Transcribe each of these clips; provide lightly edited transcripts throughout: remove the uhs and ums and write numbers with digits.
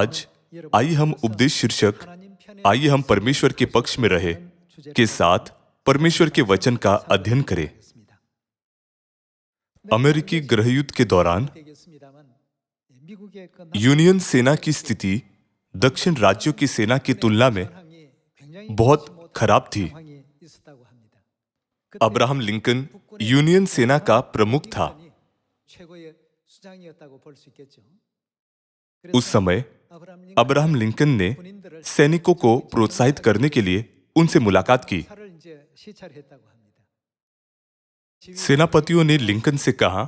आज आइए हम उपदेश शीर्षक आइए हम परमेश्वर के पक्ष में रहे के साथ परमेश्वर के वचन का अध्ययन करें। अमेरिकी गृहयुद्ध के दौरान यूनियन सेना की स्थिति दक्षिण राज्यों की सेना की तुलना में बहुत खराब थी। अब्राहम लिंकन यूनियन सेना का प्रमुख था। उस समय अब्राहम लिंकन ने सैनिकों को प्रोत्साहित करने के लिए उनसे मुलाकात की। सेनापतियों ने लिंकन से कहा,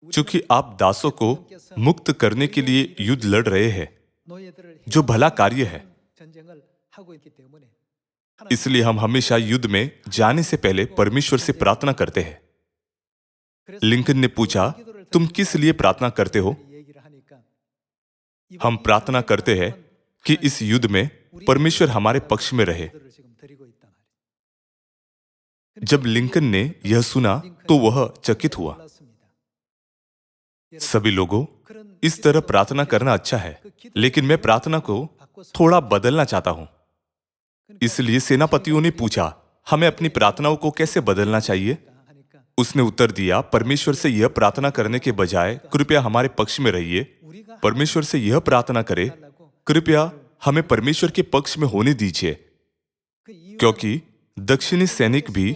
चूंकि आप दासों को मुक्त करने के लिए युद्ध लड़ रहे हैं, जो भला कार्य है, इसलिए हम हमेशा युद्ध में जाने से पहले परमेश्वर से प्रार्थना करते हैं। लिंकन ने पूछा, तुम किस लिए प्रार्थना करते हो? हम प्रार्थना करते हैं कि इस युद्ध में परमेश्वर हमारे पक्ष में रहे। जब लिंकन ने यह सुना तो वह चकित हुआ। सभी लोगों, इस तरह प्रार्थना करना अच्छा है, लेकिन मैं प्रार्थना को थोड़ा बदलना चाहता हूं। इसलिए सेनापतियों ने पूछा, हमें अपनी प्रार्थनाओं को कैसे बदलना चाहिए? उसने उत्तर दिया, परमेश्वर से यह प्रार्थना करने के बजाय कृपया हमारे पक्ष में रहिए। परमेश्वर से यह प्रार्थना करें, कृपया हमें परमेश्वर के पक्ष में होने दीजिए, क्योंकि दक्षिणी सैनिक भी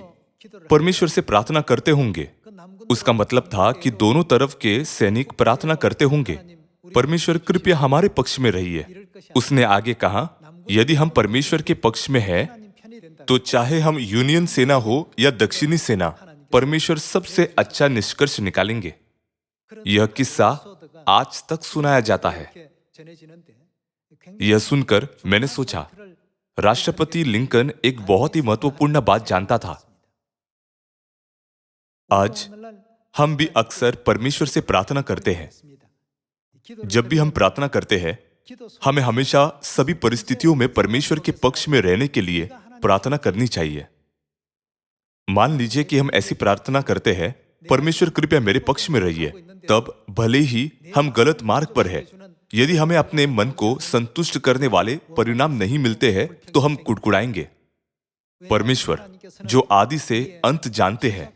परमेश्वर से प्रार्थना करते होंगे। उसका मतलब था कि दोनों तरफ के सैनिक प्रार्थना करते होंगे, परमेश्वर कृपया हमारे पक्ष में रहिए। उसने आगे कहा, यदि हम परमेश्वर के पक्ष में हैं, तो चाहे हम यूनियन सेना हो या दक्षिणी सेना, परमेश्वर सबसे अच्छा निष्कर्ष निकालेंगे। यह किस्सा आज तक सुनाया जाता है। यह सुनकर मैंने सोचा, राष्ट्रपति लिंकन एक बहुत ही महत्वपूर्ण बात जानता था। आज हम भी अक्सर परमेश्वर से प्रार्थना करते हैं। जब भी हम प्रार्थना करते हैं, हमें हमेशा सभी परिस्थितियों में परमेश्वर के पक्ष में रहने के लिए प्रार्थना करनी चाहिए। मान लीजिए कि हम ऐसी प्रार्थना करते हैं, परमेश्वर कृपया मेरे पक्ष में रहिए, तब भले ही हम गलत मार्ग पर हैं, यदि हमें अपने मन को संतुष्ट करने वाले परिणाम नहीं मिलते हैं, तो हम कुड़कुड़ाएंगे। परमेश्वर जो आदि से अंत जानते हैं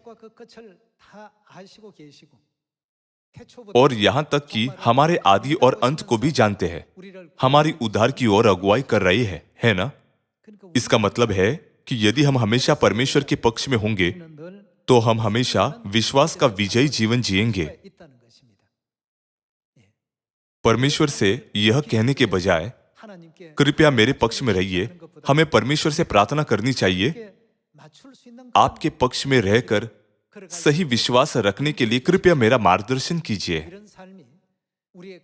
और यहां तक कि हमारे आदि और अंत को भी जानते हैं, हमारी उद्धार की ओर अगुवाई कर रहे हैं, है ना? इसका मतलब है कि यदि हम हमेशा परमेश्वर के पक्ष में होंगे, तो हम हमेशा विश्वास का विजयी जीवन जिएंगे। परमेश्वर से यह कहने के बजाय कृपया मेरे पक्ष में रहिए, हमें परमेश्वर से प्रार्थना करनी चाहिए, आपके पक्ष में रहकर सही विश्वास रखने के लिए कृपया मेरा मार्गदर्शन कीजिए।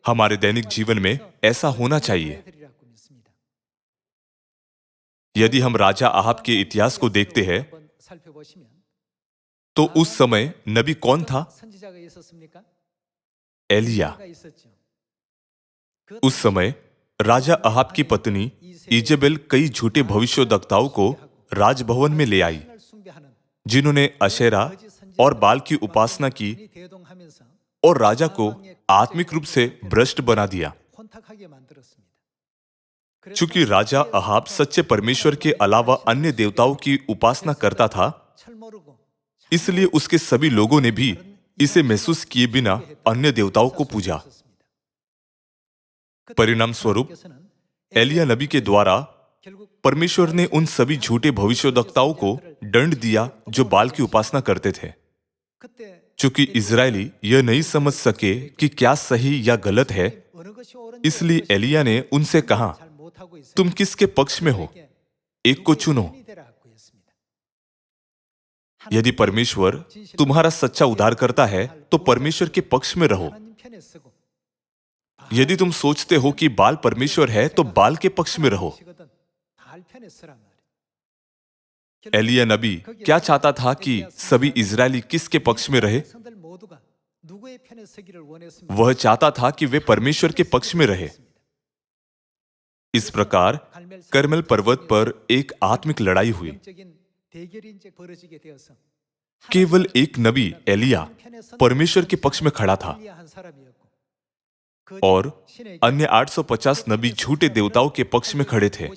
हमारे दैनिक जीवन में ऐसा होना चाहिए। यदि हम राजा अहाब के इतिहास को देखते हैं, तो उस समय नबी कौन था? एलिया। उस समय राजा अहाब की पत्नी इजेबेल कई झूठे भविष्यद्वक्ताओं को राजभवन में ले आई, जिन्होंने अशेरा और बाल की उपासना की और राजा को आत्मिक रूप से भ्रष्ट बना दिया। चूंकि राजा अहाब सच्चे परमेश्वर के अलावा अन्य देवताओं की उपासना करता था, इसलिए उसके सभी लोगों ने भी इसे महसूस किए बिना अन्य देवताओं को पूजा। परिणाम स्वरूप एलिया नबी के द्वारा परमेश्वर ने उन सभी झूठे भविष्यद्वक्ताओं को दंड दिया जो बाल की उपासना करते थे। चूंकि इजरायली यह नहीं समझ सके कि क्या सही या गलत है, इसलिए एलिया ने उनसे कहा, तुम किसके पक्ष में हो? एक को चुनो। यदि परमेश्वर तुम्हारा सच्चा उद्धार करता है, तो परमेश्वर के पक्ष में रहो। यदि तुम सोचते हो कि बाल परमेश्वर है, तो बाल के पक्ष में रहो। एलिया नबी क्या चाहता था कि सभी इजरायली किसके पक्ष में रहे? वह चाहता था कि वे परमेश्वर के पक्ष में रहे। इस प्रकार कर्मेल पर्वत पर एक आत्मिक लड़ाई हुई। केवल एक नबी एलिया परमेश्वर के पक्ष में खड़ा था। और अन्य 850 नबी झूठे देवताओं के पक्ष में खड़े थे।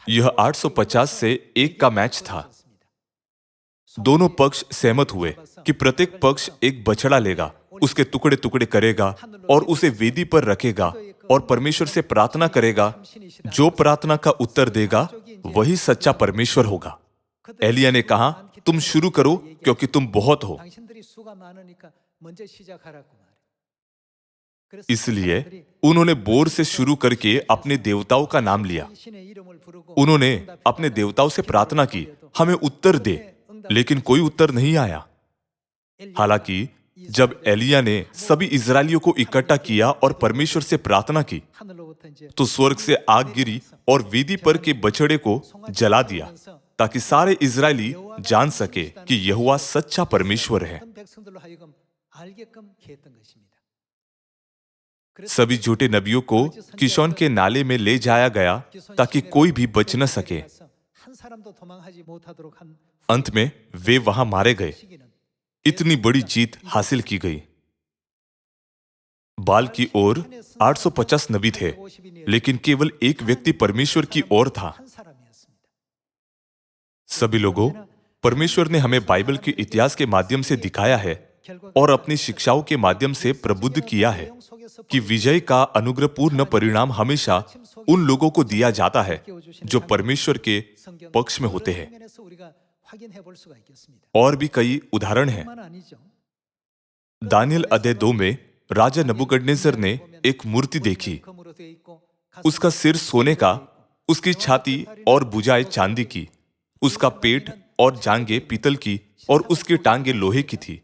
यह 850 से 1 का मैच था। दोनों पक्ष सहमत हुए कि प्रत्येक पक्ष एक बछड़ा लेगा, उसके टुकड़े टुकड़े करेगा और उसे वेदी पर रखेगा और परमेश्वर से प्रार्थना करेगा। जो प्रार्थना का उत्तर देगा वही सच्चा परमेश्वर होगा। एलिया ने कहा, तुम शुरू करो क्योंकि तुम बहुत हो। इसलिए उन्होंने बोर से शुरू करके अपने देवताओं का नाम लिया। उन्होंने अपने देवताओं से प्रार्थना की, हमें उत्तर दे, लेकिन कोई उत्तर नहीं आया। हालांकि जब एलिया ने सभी इजरायलियों को इकट्ठा किया और परमेश्वर से प्रार्थना की, तो स्वर्ग से आग गिरी और वेदी पर के बछड़े को जला दिया, ताकि सारे इजरायली जान सके कि यहोवा सच्चा परमेश्वर है। सभी झूठे नबियों को किशोन के नाले में ले जाया गया ताकि कोई भी बच न सके। अंत में वे वहां मारे गए। इतनी बड़ी जीत हासिल की गई। बाल की ओर 850 नबी थे, लेकिन केवल एक व्यक्ति परमेश्वर की ओर था। सभी लोगों, परमेश्वर ने हमें बाइबल के इतिहास के माध्यम से दिखाया है और अपनी शिक्षाओं के माध्यम से प्रबुद्ध किया है कि विजय का अनुग्रहपूर्ण परिणाम हमेशा उन लोगों को दिया जाता है जो परमेश्वर के पक्ष में होते हैं। और भी कई उदाहरण हैं। दानियल अध्याय 2 में राजा नबूकदनेस्सर ने एक मूर्ति देखी। उसका सिर सोने का, उसकी छाती और भुजाएं चांदी की, उसका पेट और जांघें पीतल की और उसकी टांगें लोहे की थी।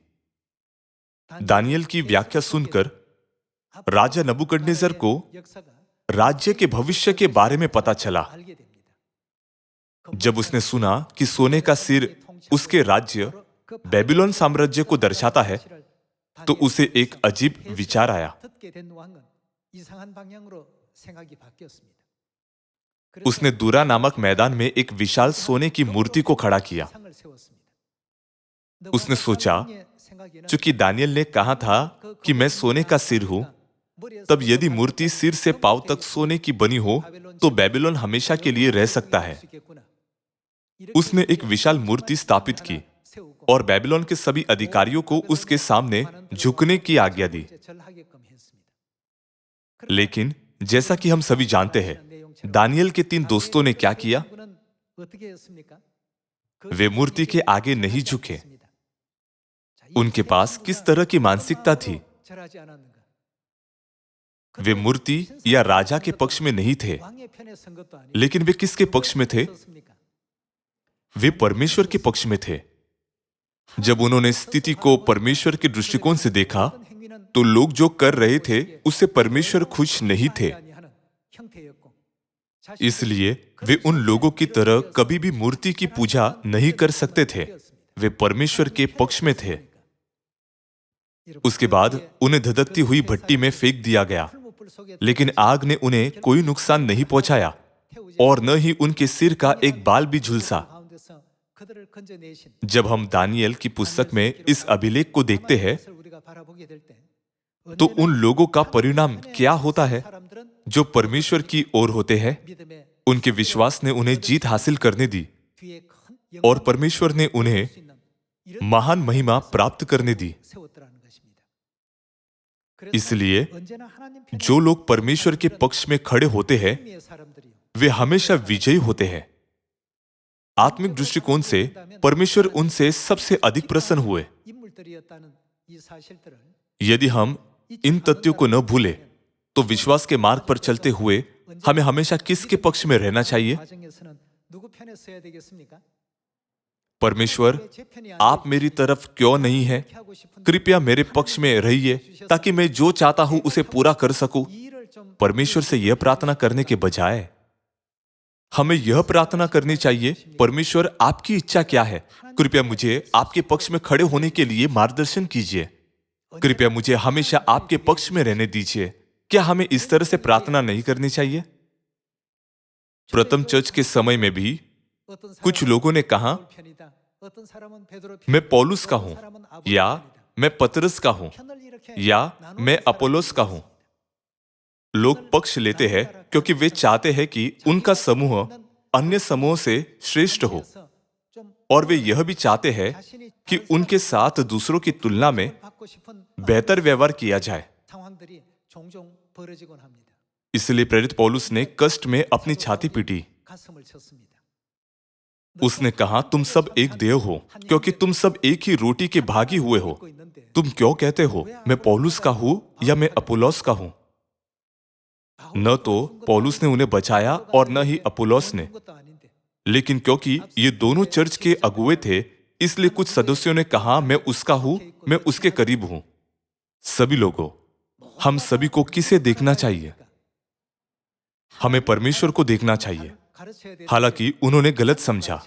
दानियल की व्याख्या सुनकर राजा नबूकदनेस्सर को राज्य के भविष्य के बारे में पता चला। जब उसने सुना कि सोने का सिर उसके राज्य बेबीलोन साम्राज्य को दर्शाता है, तो उसे एक अजीब विचार आया। उसने दूरा नामक मैदान में एक विशाल सोने की मूर्ति को खड़ा किया। उसने सोचा, चूंकि दानियल ने कहा था कि मैं सोने का सिर हूं, तब यदि मूर्ति सिर से पांव तक सोने की बनी हो तो बेबीलोन हमेशा के लिए रह सकता है। उसने एक विशाल मूर्ति स्थापित की और बेबीलोन के सभी अधिकारियों को उसके सामने झुकने की आज्ञा दी। लेकिन जैसा कि हम सभी जानते हैं, दानियल के 3 दोस्तों ने क्या किया? वे मूर्ति के आगे नहीं झुके। उनके पास किस तरह की मानसिकता थी? वे मूर्ति या राजा के पक्ष में नहीं थे, लेकिन वे किसके पक्ष में थे? वे परमेश्वर के पक्ष में थे। जब उन्होंने स्थिति को परमेश्वर के दृष्टिकोण से देखा, तो लोग जो कर रहे थे उससे परमेश्वर खुश नहीं थे। इसलिए वे उन लोगों की तरह कभी भी मूर्ति की पूजा नहीं कर सकते थे। वे परमेश्वर के पक्ष में थे। उसके बाद उन्हें धधकती हुई भट्टी में फेंक दिया गया, लेकिन आग ने उन्हें कोई नुकसान नहीं पहुंचाया और न ही उनके सिर का एक बाल भी झुलसा। जब हम दानियल की पुस्तक में इस अभिलेख को देखते हैं, तो उन लोगों का परिणाम क्या होता है जो परमेश्वर की ओर होते हैं? उनके विश्वास ने उन्हें जीत हासिल करने दी और परमेश्वर ने उन्हें महान महिमा प्राप्त करने दी। इसलिए जो लोग परमेश्वर के पक्ष में खड़े होते हैं, वे हमेशा विजयी होते हैं। आत्मिक दृष्टिकोण से परमेश्वर उनसे सबसे अधिक प्रसन्न हुए। यदि हम इन तथ्यों को न भूले, तो विश्वास के मार्ग पर चलते हुए हमें हमेशा किसके पक्ष में रहना चाहिए? परमेश्वर, आप मेरी तरफ क्यों नहीं हैं? कृपया मेरे पक्ष में रहिए ताकि मैं जो चाहता हूं उसे पूरा कर सकूं। परमेश्वर से यह प्रार्थना करने के बजाय हमें यह प्रार्थना करनी चाहिए, परमेश्वर आपकी इच्छा क्या है? कृपया मुझे आपके पक्ष में खड़े होने के लिए मार्गदर्शन कीजिए। कृपया मुझे हमेशा आपके पक्ष में रहने दीजिए। क्या हमें इस तरह से प्रार्थना नहीं करनी चाहिए? प्रथम चर्च के समय में भी कुछ लोगों ने कहा, मैं पौलुस का हूं या मैं पतरस का हूं। या मैं अपोलोस का हूं। लोग पक्ष लेते हैं क्योंकि वे चाहते हैं कि उनका समूह अन्य समूहों से श्रेष्ठ हो, और वे यह भी चाहते हैं कि उनके साथ दूसरों की तुलना में बेहतर व्यवहार किया जाए। इसलिए प्रेरित पौलुस ने कष्ट में अपनी छाती पीटी। उसने कहा, तुम सब एक देह हो, क्योंकि तुम सब एक ही रोटी के भागी हुए हो। तुम क्यों कहते हो मैं पौलुस का हूं या मैं अपोलोस का हूं? न तो पौलुस ने उन्हें बचाया और न ही अपोलोस ने, लेकिन क्योंकि ये दोनों चर्च के अगुवे थे, इसलिए कुछ सदस्यों ने कहा, मैं उसका हूं, मैं उसके करीब हूं। सभी लोगों, हम सभी को किसे देखना चाहिए? हमें परमेश्वर को देखना चाहिए। हालांकि उन्होंने गलत समझा।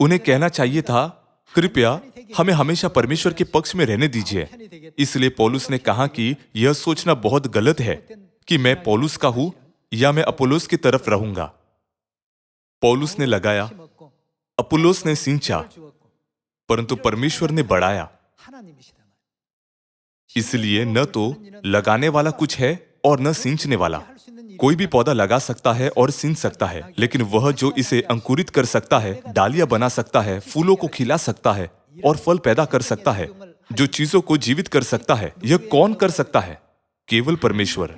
उन्हें कहना चाहिए था, कृपया हमें हमेशा परमेश्वर के पक्ष में रहने दीजिए। इसलिए पौलुस ने कहा कि यह सोचना बहुत गलत है कि मैं पौलुस का हूं या मैं अपोलोस की तरफ रहूंगा। पौलुस ने लगाया, अपोलोस ने सींचा, परंतु परमेश्वर ने बढ़ाया। इसलिए न तो लगाने वाला कुछ है और न सींचने वाला। कोई भी पौधा लगा सकता है और सींच सकता है, लेकिन वह जो इसे अंकुरित कर सकता है, डालियां बना सकता है, फूलों को खिला सकता है और फल पैदा कर सकता है, जो चीजों को जीवित कर सकता है, यह कौन कर सकता है? केवल परमेश्वर।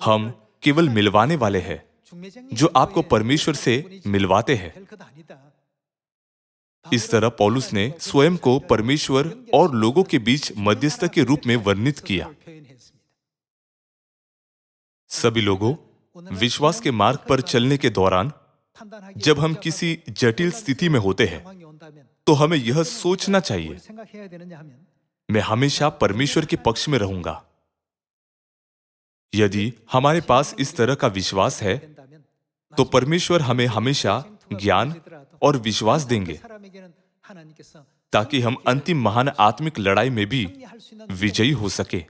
हम केवल मिलवाने वाले हैं, जो आपको परमेश्वर से मिलवाते हैं। इस तरह पौलुस ने स्वयं को परमेश्वर और लोगों के बीच मध्यस्थ के रूप में वर्णित किया। सभी लोगों, विश्वास के मार्ग पर चलने के दौरान जब हम किसी जटिल स्थिति में होते हैं, तो हमें यह सोचना चाहिए, मैं हमेशा परमेश्वर के पक्ष में रहूंगा। यदि हमारे पास इस तरह का विश्वास है, तो परमेश्वर हमें हमेशा ज्ञान और विश्वास देंगे, ताकि हम अंतिम महान आत्मिक लड़ाई में भी विजयी हो सके।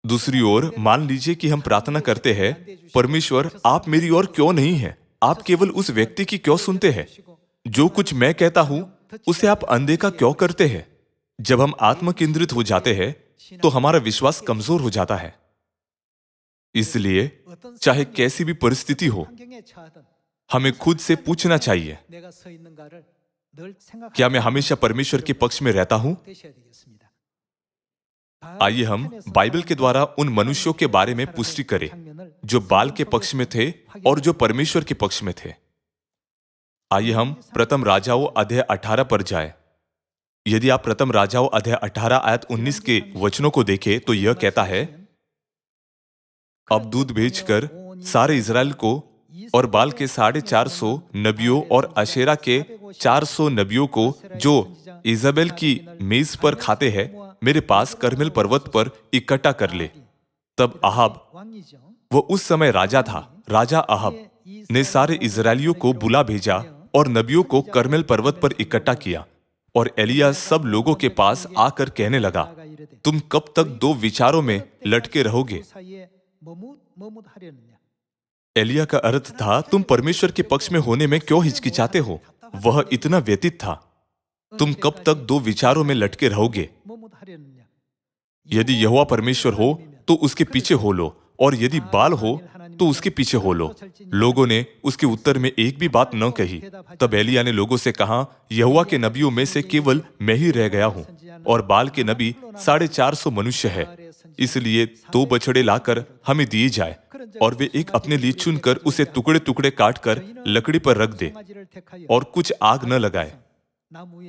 दूसरी ओर, मान लीजिए कि हम प्रार्थना करते हैं, परमेश्वर आप मेरी ओर क्यों नहीं हैं? आप केवल उस व्यक्ति की क्यों सुनते हैं? जो कुछ मैं कहता हूं उसे आप अनदेखा क्यों करते हैं? जब हम आत्म केंद्रित हो जाते हैं तो हमारा विश्वास कमजोर हो जाता है। इसलिए चाहे कैसी भी परिस्थिति हो, हमें खुद से पूछना चाहिए, क्या मैं हमेशा परमेश्वर के पक्ष में रहता हूं? आइए हम बाइबल के द्वारा उन मनुष्यों के बारे में पुष्टि करें जो बाल के पक्ष में थे और जो परमेश्वर के पक्ष में थे। आइए हम प्रथम राजाओं अध्याय 18 पर जाएं। यदि आप प्रथम राजाओं अध्याय 18 आयत 19 के वचनों को देखें तो यह कहता है, अब दूध भेजकर सारे इजराइल को और बाल के 450 नबियों और अशेरा के 400 नबियों को जो इजाबेल की मेज पर खाते हैं, मेरे पास करमेल पर्वत पर इकट्ठा कर ले। तब अहाब, वो उस समय राजा था, राजा अहाब ने सारे इजरायलियों को बुला भेजा और नबियों को करमेल पर्वत पर इकट्ठा किया। और एलिया सब लोगों के पास आकर कहने लगा, तुम कब तक दो विचारों में लटके रहोगे? एलिया का अर्थ था, तुम परमेश्वर के पक्ष में होने में क्यों हिचकिचाते हो? वह इतना व्यतीत था, तुम कब तक दो विचारों में लटके रहोगे? यदि यहोवा परमेश्वर हो तो उसके पीछे हो लो, और यदि बाल हो तो उसके पीछे हो लो। लोगों ने उसके उत्तर में एक भी बात न कही। तब एलिया ने लोगों से कहा, यहोवा के नबियों में से केवल मैं ही रह गया हूं, और बाल के नबी 450 मनुष्य है। इसलिए 2 बछड़े लाकर हमें दिए जाए, और वे एक अपने लिए चुनकर उसे टुकड़े टुकड़े काटकर लकड़ी पर रख दे, और कुछ आग न लगाए।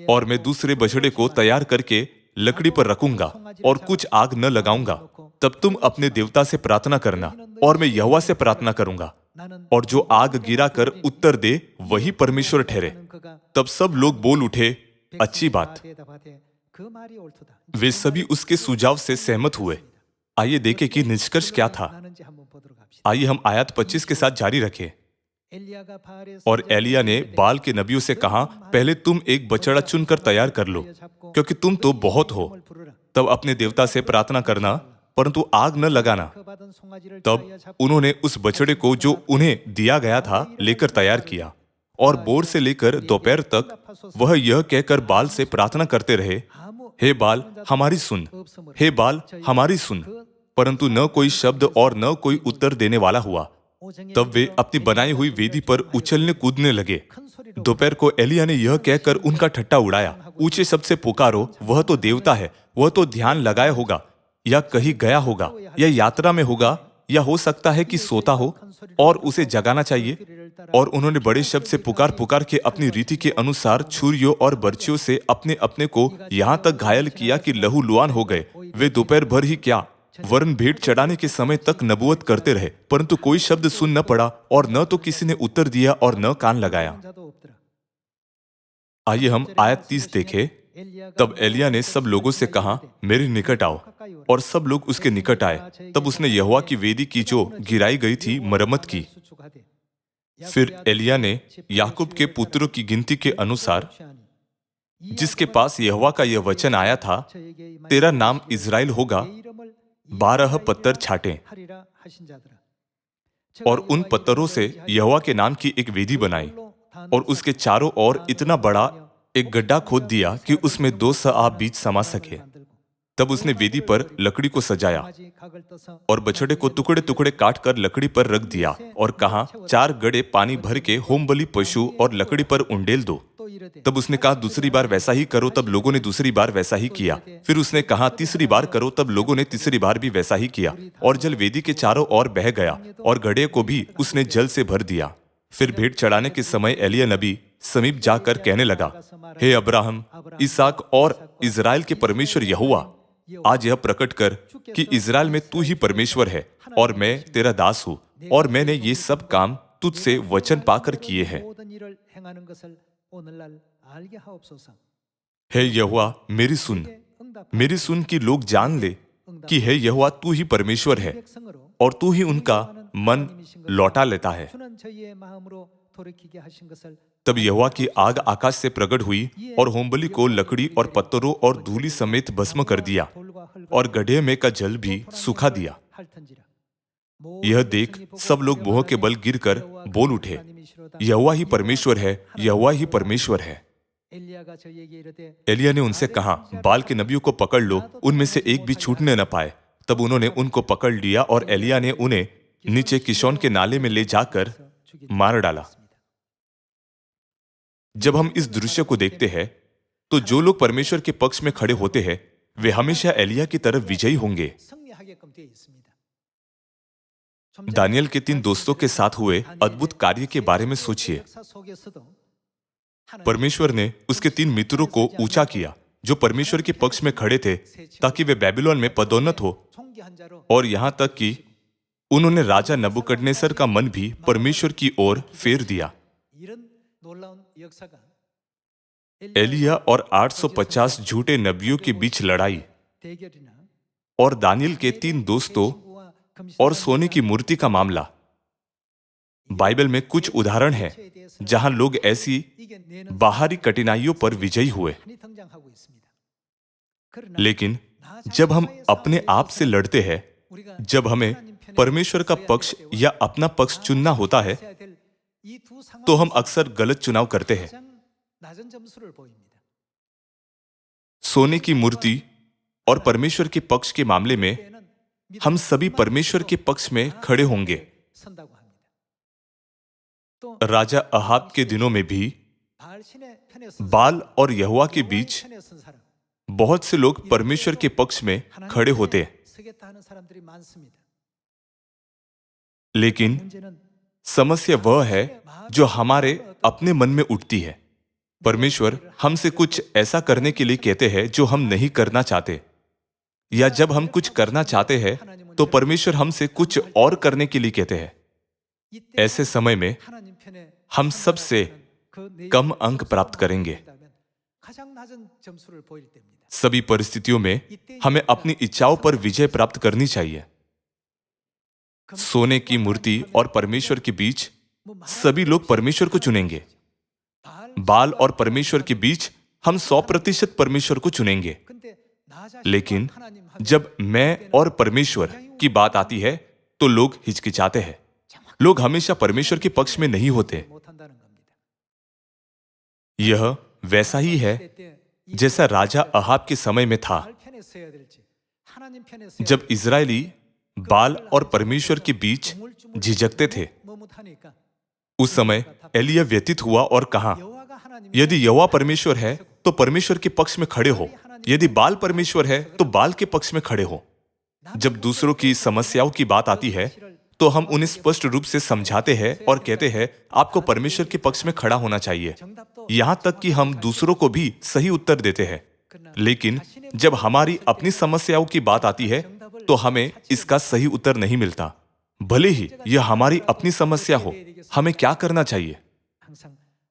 और मैं दूसरे बछड़े को तैयार करके लकड़ी पर रखूंगा और कुछ आग न लगाऊंगा। तब तुम अपने देवता से प्रार्थना करना और मैं यहोवा से प्रार्थना करूंगा, और जो आग गिरा कर उत्तर दे वही परमेश्वर ठहरे। तब सब लोग बोल उठे, अच्छी बात। वे सभी उसके सुझाव से सहमत हुए। आइए देखें कि निष्कर्ष क्या था। आइए हम आयत 25 के साथ जारी रखें। और एलिया ने बाल के नबियों से कहा, पहले तुम एक बछड़ा चुनकर तैयार कर लो, क्योंकि तुम तो बहुत हो। तब अपने देवता से प्रार्थना करना, परंतु आग न लगाना। तब उन्होंने उस बछड़े को जो उन्हें दिया गया था लेकर तैयार किया, और भोर से लेकर दोपहर तक वह यह कहकर बाल से प्रार्थना करते रहे, हे बाल हमारी सुन, हे बाल हमारी सुन। परंतु न कोई शब्द और न कोई उत्तर देने वाला हुआ। तब वे अपनी बनाई हुई वेदी पर उछलने कूदने लगे। दोपहर को एलिया ने यह कहकर उनका ठट्ठा उड़ाया, ऊंचे शब्द से पुकारो, वह तो देवता है, वह तो ध्यान लगाए होगा, या कहीं गया होगा, या यात्रा में होगा, या हो सकता है कि सोता हो और उसे जगाना चाहिए। और उन्होंने बड़े शब्द से पुकार पुकार के अपनी रीति के अनुसार छुरियों और बर्छियों से अपने अपने को यहाँ तक घायल किया कि लहूलुहान हो गए। वे दोपहर भर ही क्या वरन भेंट चढ़ाने के समय तक नबूवत करते रहे, परंतु कोई शब्द सुन न पड़ा और न तो किसी ने उत्तर दिया और न कान लगाया। आइए हम आयत 30 देखें। तब एलिया ने सब लोगों से कहा, मेरे निकट आओ, और सब लोग उसके निकट आए। तब उसने यहोवा की वेदी की जो गिराई गई थी मरम्मत की। फिर एलिया ने याकूब के पुत्रों की गिनती के अनुसार, जिसके पास यहोवा का यह वचन आया था, तेरा नाम इज़राइल होगा, 12 पत्थर छाटे और उन पत्थरों से यहोवा के नाम की एक वेदी बनाई और उसके चारों ओर इतना बड़ा एक गड्ढा खोद दिया कि उसमें 2 सआ बीज समा सके। तब उसने वेदी पर लकड़ी को सजाया और बछड़े को टुकड़े टुकड़े काट कर लकड़ी पर रख दिया और कहा, 4 गड़े पानी भर के होमबलि पशु और लकड़ी पर उंडेल दो। तब उसने कहा, दूसरी बार वैसा ही करो। तब लोगों ने दूसरी बार वैसा ही किया। फिर उसने कहा, तीसरी बार करो। तब लोगों ने तीसरी बार भी वैसा ही किया और जल वेदी के चारों ओर बह गया और गड्ढे को भी उसने जल से भर दिया। फिर भेंट चढ़ाने के समय एलिया नबी समीप जाकर कहने लगा, हे अब्राहम, इसहाक और इज़राइल के परमेश्वर यहोवा, आज यह प्रकट कर कि इज़राइल में तू ही परमेश्वर है और मैं तेरा दास हूं और मैंने ये सब काम तुझसे वचन पाकर किए हैं। हे यहोवा, मेरी सुन कि लोग जान ले कि हे यहोवा तू ही परमेश्वर है और तू ही उनका मन लौटा लेता है। तब यहोवा की आग आकाश से प्रकट हुई और होमबलि को लकड़ी और पत्थरों और धूलि समेत भस्म कर दिया और गड्ढे में का जल भी सुखा दिया। यह देख सब लोग मोह के बल गिरकर बोल उठे, यहोवा ही परमेश्वर है, यहोवा ही परमेश्वर है। एलिया ने उनसे कहा, बाल के नबियों को पकड़ लो, उनमें से एक भी छूटने न पाए। तब उन्होंने उनको पकड़ लिया और एलिया ने उन्हें नीचे किशोन के नाले में ले जाकर मार डाला। जब हम इस दृश्य को देखते हैं तो जो लोग परमेश्वर के पक्ष में खड़े होते हैं वे हमेशा एलिया की तरफ विजयी होंगे। दानियल के 3 दोस्तों के साथ हुए अद्भुत कार्य के बारे में सोचिए। परमेश्वर ने उसके 3 मित्रों को ऊंचा किया जो परमेश्वर के पक्ष में खड़े थे ताकि वे बेबीलोन में पदोन्नत हो, और यहां तक कि उन्होंने राजा नबूकदनेस्सर का मन भी परमेश्वर की ओर फेर दिया। एलिया और 850 झूठे नबियों के बीच लड़ाई और दानियल के 3 दोस्तों और सोने की मूर्ति का मामला। बाइबल में कुछ उदाहरण हैं जहां लोग ऐसी बाहरी कठिनाइयों पर विजयी हुए, लेकिन जब हम अपने आप से लड़ते हैं, जब हमें परमेश्वर का पक्ष या अपना पक्ष चुनना होता है, तो हम अक्सर गलत चुनाव करते हैं। सोने की मूर्ति और परमेश्वर के पक्ष के मामले में हम सभी परमेश्वर के पक्ष में खड़े होंगे। राजा अहाब के दिनों में भी बाल और यहोवा के बीच बहुत से लोग परमेश्वर के पक्ष में खड़े होते हैं, लेकिन समस्या वह है जो हमारे अपने मन में उठती है। परमेश्वर हमसे कुछ ऐसा करने के लिए कहते हैं जो हम नहीं करना चाहते, या जब हम कुछ करना चाहते हैं तो परमेश्वर हमसे कुछ और करने के लिए कहते हैं। ऐसे समय में हम सबसे कम अंक प्राप्त करेंगे। सभी परिस्थितियों में हमें अपनी इच्छाओं पर विजय प्राप्त करनी चाहिए। सोने की मूर्ति और परमेश्वर के बीच सभी लोग परमेश्वर को चुनेंगे। बाल और परमेश्वर के बीच हम 100% परमेश्वर को चुनेंगे। लेकिन जब मैं और परमेश्वर की बात आती है तो लोग हिचकिचाते हैं। लोग हमेशा परमेश्वर के पक्ष में नहीं होते। यह वैसा ही है जैसा राजा अहाब के समय में था, जब इजरायली बाल और परमेश्वर के बीच झिझकते थे। उस समय एलिय्याह व्यतीत हुआ और कहा, यदि यहोवा परमेश्वर है तो परमेश्वर के पक्ष में खड़े हो, यदि बाल परमेश्वर है तो बाल के पक्ष में खड़े हो। जब दूसरों की समस्याओं की बात आती है तो हम उन्हें स्पष्ट रूप से समझाते हैं और कहते हैं, आपको परमेश्वर के पक्ष में खड़ा होना चाहिए। यहां तक कि हम दूसरों को भी सही उत्तर देते हैं। लेकिन जब हमारी अपनी समस्याओं की बात आती है तो हमें इसका सही उत्तर नहीं मिलता। भले ही यह हमारी अपनी समस्या हो, हमें क्या करना चाहिए?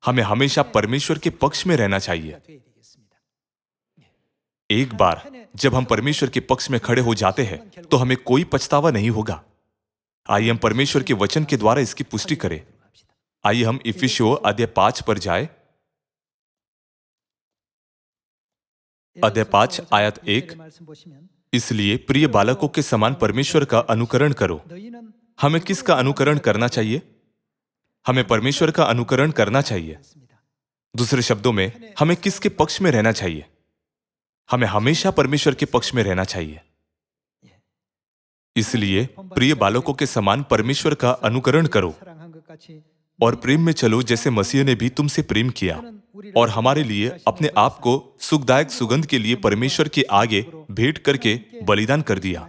हमें हमेशा परमेश्वर के पक्ष में रहना चाहिए। एक बार जब हम परमेश्वर के पक्ष में खड़े हो जाते हैं तो हमें कोई पछतावा नहीं होगा। आइए हम परमेश्वर के वचन के द्वारा इसकी पुष्टि करें। आइए हम इफिसियों अध्याय 5 पर जाए। अध्याय 5 आयत 1। इसलिए प्रिय बालकों के समान परमेश्वर का अनुकरण करो। हमें किसका अनुकरण करना चाहिए? हमें परमेश्वर का अनुकरण करना चाहिए। दूसरे शब्दों में, हमें किसके पक्ष में रहना चाहिए? हमें हमेशा परमेश्वर के पक्ष में रहना चाहिए। इसलिए प्रिय बालकों के समान परमेश्वर का अनुकरण करो और प्रेम में चलो, जैसे मसीह ने भी तुमसे प्रेम किया और हमारे लिए अपने आप को सुखदायक सुगंध के लिए परमेश्वर के आगे भेंट करके बलिदान कर दिया।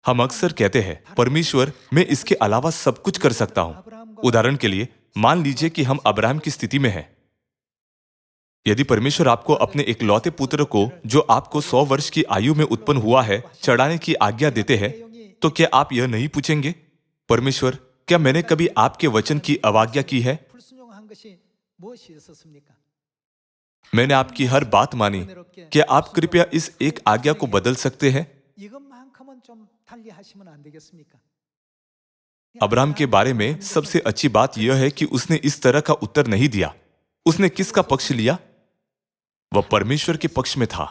हम अक्सर कहते हैं, परमेश्वर, मैं इसके अलावा सब कुछ कर सकता हूं। उदाहरण के लिए, मान लीजिए कि हम अब्राहम की स्थिति में हैं। यदि परमेश्वर आपको अपने इकलौते पुत्र को, जो आपको 100 वर्ष की आयु में उत्पन्न हुआ है, चढ़ाने की आज्ञा देते हैं, तो क्या आप यह नहीं पूछेंगे, परमेश्वर, क्या मैंने कभी आपके वचन की अवज्ञा की है? मैंने आपकी हर बात मानी, क्या आप कृपया इस एक आज्ञा को बदल सकते हैं? अब्राहम के बारे में सबसे अच्छी बात यह है कि उसने इस तरह का उत्तर नहीं दिया। उसने किसका पक्ष लिया? वह परमेश्वर के पक्ष में था।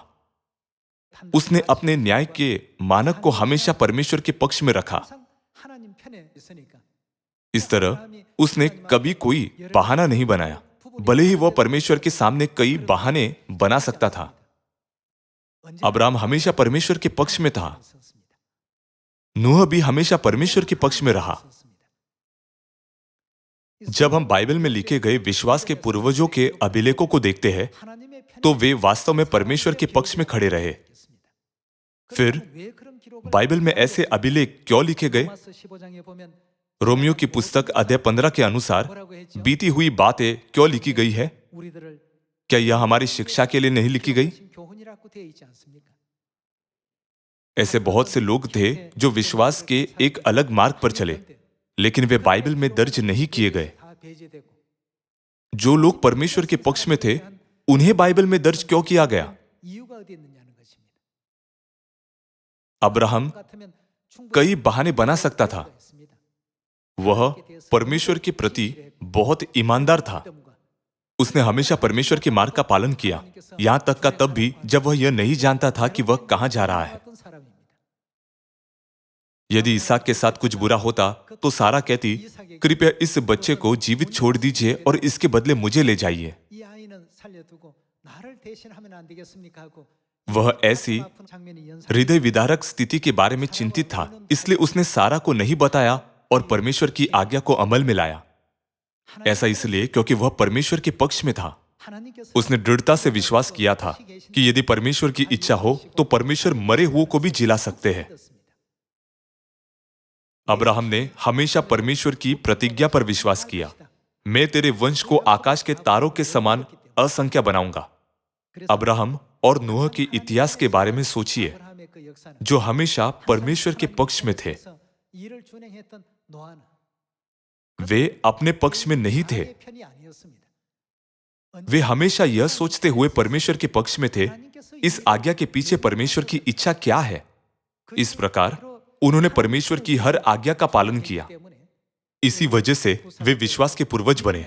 उसने अपने न्याय के मानक को हमेशा परमेश्वर के पक्ष में रखा। इस तरह उसने कभी कोई बहाना नहीं बनाया, भले ही वह परमेश्वर के सामने कई बहाने बना सकता था। अब्राहम हमेशा परमेश्वर के पक्ष में था। नूह भी हमेशा परमेश्वर के पक्ष में रहा। जब हम बाइबल में लिखे गए विश्वास के पूर्वजों के अभिलेखों को देखते हैं तो वे वास्तव में परमेश्वर के पक्ष में खड़े रहे। फिर बाइबल में ऐसे अभिलेख क्यों लिखे गए? रोमियो की पुस्तक अध्याय 15 के अनुसार बीती हुई बातें क्यों लिखी गई है? क्या यह हमारी शिक्षा के लिए नहीं लिखी गई? ऐसे बहुत से लोग थे जो विश्वास के एक अलग मार्ग पर चले, लेकिन वे बाइबल में दर्ज नहीं किए गए। जो लोग परमेश्वर के पक्ष में थे, उन्हें बाइबल में दर्ज क्यों किया गया? अब्राहम कई बहाने बना सकता था। वह परमेश्वर के प्रति बहुत ईमानदार था। उसने हमेशा परमेश्वर के मार्ग का पालन किया, यहां तक का तब भी जब वह यह नहीं जानता था कि वह कहां जा रहा है। यदि इसहाक के साथ कुछ बुरा होता तो सारा कहती, कृपया इस बच्चे को जीवित छोड़ दीजिए और इसके बदले मुझे ले जाइए। वह ऐसी हृदय विदारक स्थिति के बारे में चिंतित था, इसलिए उसने सारा को नहीं बताया और परमेश्वर की आज्ञा को अमल में लाया। ऐसा इसलिए क्योंकि वह परमेश्वर के पक्ष में था। उसने दृढ़ता से विश्वास किया था कि यदि परमेश्वर की इच्छा हो तो परमेश्वर मरे हुओं को भी जिला सकते हैं। अब्राहम ने हमेशा परमेश्वर की प्रतिज्ञा पर विश्वास किया। मैं तेरे वंश को आकाश के तारों के समान असंख्य बनाऊंगा। अब्राहम और नूह के इतिहास के बारे में सोचिए, जो हमेशा परमेश्वर के पक्ष में थे। वे अपने पक्ष में नहीं थे। वे हमेशा यह सोचते हुए परमेश्वर के पक्ष में थे, इस आज्ञा के पीछे परमेश्वर की इच्छा क्या है। इस प्रकार उन्होंने परमेश्वर की हर आज्ञा का पालन किया। इसी वजह से वे विश्वास के पूर्वज बने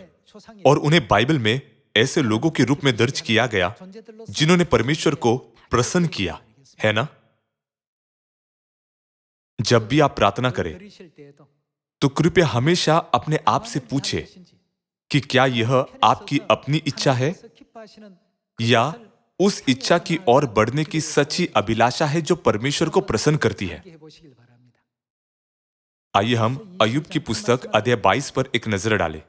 और उन्हें बाइबल में ऐसे लोगों के रूप में दर्ज किया गया जिन्होंने परमेश्वर को प्रसन्न किया, है ना? जब भी आप प्रार्थना करें तो कृपया हमेशा अपने आप से पूछे, कि क्या यह आपकी अपनी इच्छा है या उस इच्छा की ओर बढ़ने की सच्ची अभिलाषा है जो परमेश्वर को प्रसन्न करती है। आइए हम अय्यूब की पुस्तक अध्याय 22 पर एक नजर डालें।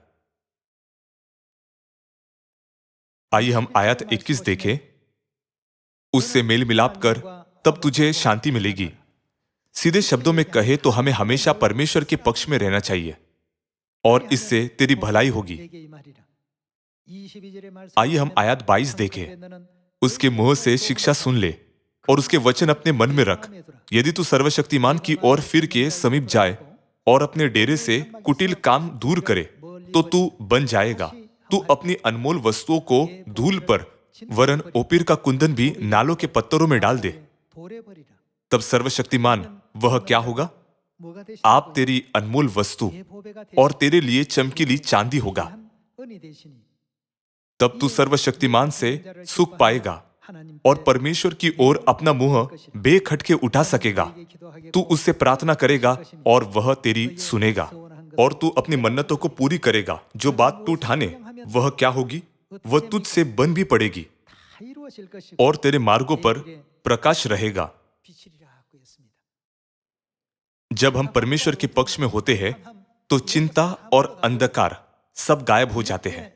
आइए हम आयत 21 देखें। उससे मेल मिलाप कर, तब तुझे शांति मिलेगी। सीधे शब्दों में कहे तो हमें हमेशा परमेश्वर के पक्ष में रहना चाहिए और इससे तेरी भलाई होगी। आइए हम आयत 22 देखें। उसके मुंह से शिक्षा सुन ले और उसके वचन अपने मन में रख। यदि तू सर्वशक्तिमान की ओर फिर के समीप जाए और अपने डेरे से कुटिल काम दूर करे तो तू बन जाएगा। तू अपनी अनमोल वस्तुओं को धूल पर वरन ओपीर का कुंदन भी नालों के पत्थरों में डाल दे। तब सर्वशक्तिमान वह क्या होगा? आप तेरी अनमोल वस्तु और तेरे लिए चमकीली चांदी होगा। तब तू सर्वशक्तिमान से सुख पाएगा और परमेश्वर की ओर अपना मुंह बेखटके उठा सकेगा। तू उससे प्रार्थना करेगा और वह तेरी सुनेगा और तू अपनी मन्नतों को पूरी करेगा। जो बात तू ठाने वह क्या होगी? वह तुझसे बन भी पड़ेगी और तेरे मार्गों पर प्रकाश रहेगा। जब हम परमेश्वर के पक्ष में होते हैं तो चिंता और अंधकार सब गायब हो जाते हैं।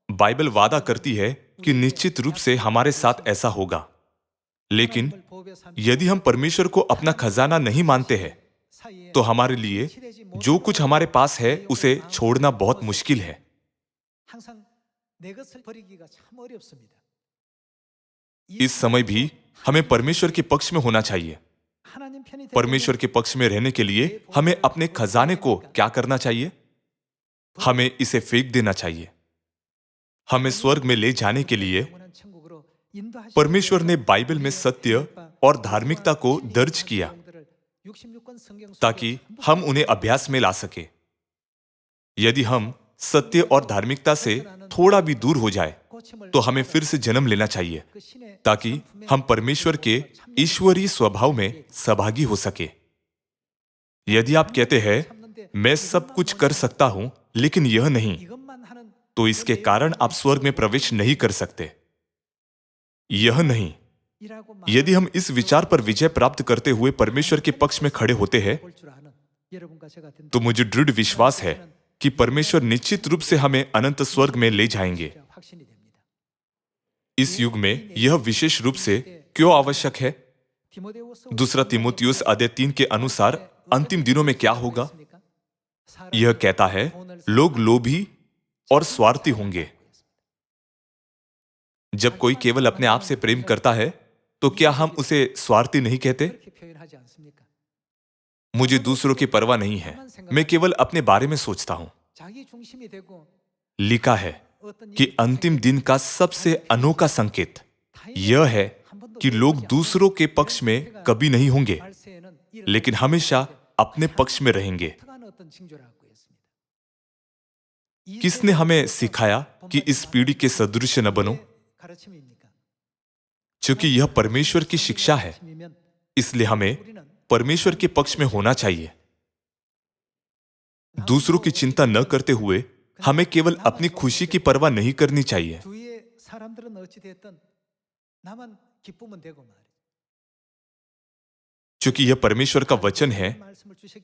बाइबल वादा करती है कि निश्चित रूप से हमारे साथ ऐसा होगा। लेकिन यदि हम परमेश्वर को अपना खजाना नहीं मानते हैं तो हमारे लिए जो कुछ हमारे पास है उसे छोड़ना बहुत मुश्किल है। इस समय भी हमें परमेश्वर के पक्ष में होना चाहिए। परमेश्वर के पक्ष में रहने के लिए हमें अपने खजाने को क्या करना चाहिए? हमें इसे फेंक देना चाहिए। हमें स्वर्ग में ले जाने के लिए परमेश्वर ने बाइबल में सत्य और धार्मिकता को दर्ज किया ताकि हम उन्हें अभ्यास में ला सके। यदि हम सत्य और धार्मिकता से थोड़ा भी दूर हो जाए तो हमें फिर से जन्म लेना चाहिए ताकि हम परमेश्वर के ईश्वरीय स्वभाव में सहभागी हो सके। यदि आप कहते हैं मैं सब कुछ कर सकता हूं लेकिन यह नहीं, तो इसके कारण आप स्वर्ग में प्रवेश नहीं कर सकते। यह नहीं, यदि हम इस विचार पर विजय प्राप्त करते हुए परमेश्वर के पक्ष में खड़े होते हैं तो मुझे दृढ़ विश्वास है कि परमेश्वर निश्चित रूप से हमें अनंत स्वर्ग में ले जाएंगे। इस युग में यह विशेष रूप से क्यों आवश्यक है? दूसरा तीमुथियुस अध्याय 3 के अनुसार अंतिम दिनों में क्या होगा? यह कहता है लोग लोभी और स्वार्थी होंगे। जब कोई केवल अपने आप से प्रेम करता है तो क्या हम उसे स्वार्थी नहीं कहते? मुझे दूसरों की परवाह नहीं है, मैं केवल अपने बारे में सोचता हूं। लिखा है कि अंतिम दिन का सबसे अनोखा संकेत यह है कि लोग दूसरों के पक्ष में कभी नहीं होंगे लेकिन हमेशा अपने पक्ष में रहेंगे। किसने हमें सिखाया कि इस पीढ़ी के सदृश न बनो? क्योंकि यह परमेश्वर की शिक्षा है, इसलिए हमें परमेश्वर के पक्ष में होना चाहिए। दूसरों की चिंता न करते हुए हमें केवल अपनी खुशी की परवाह नहीं करनी चाहिए। क्योंकि यह परमेश्वर का वचन है,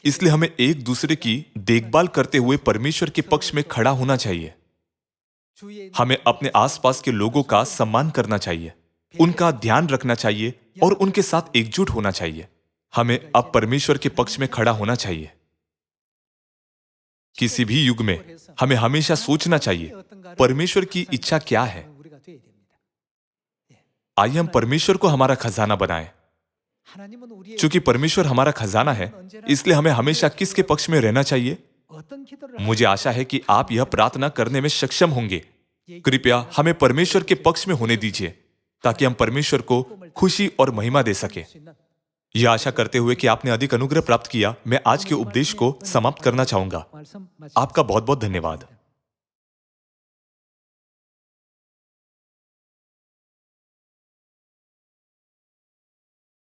इसलिए हमें एक दूसरे की देखभाल करते हुए परमेश्वर के पक्ष में खड़ा होना चाहिए। हमें अपने आसपास के लोगों का सम्मान करना चाहिए, उनका ध्यान रखना चाहिए और उनके साथ एकजुट होना चाहिए। हमें अब परमेश्वर के पक्ष में खड़ा होना चाहिए। किसी भी युग में हमें हमेशा सोचना चाहिए परमेश्वर की इच्छा क्या है। आइए हम परमेश्वर को हमारा खजाना बनाएं। क्योंकि परमेश्वर हमारा खजाना है, इसलिए हमें हमेशा किसके पक्ष में रहना चाहिए? मुझे आशा है कि आप यह प्रार्थना करने में सक्षम होंगे। कृपया हमें परमेश्वर के पक्ष में होने दीजिए ताकि हम परमेश्वर को खुशी और महिमा दे सके। यह आशा करते हुए कि आपने अधिक अनुग्रह प्राप्त किया, मैं आज के उपदेश को समाप्त करना चाहूंगा। आपका बहुत बहुत धन्यवाद।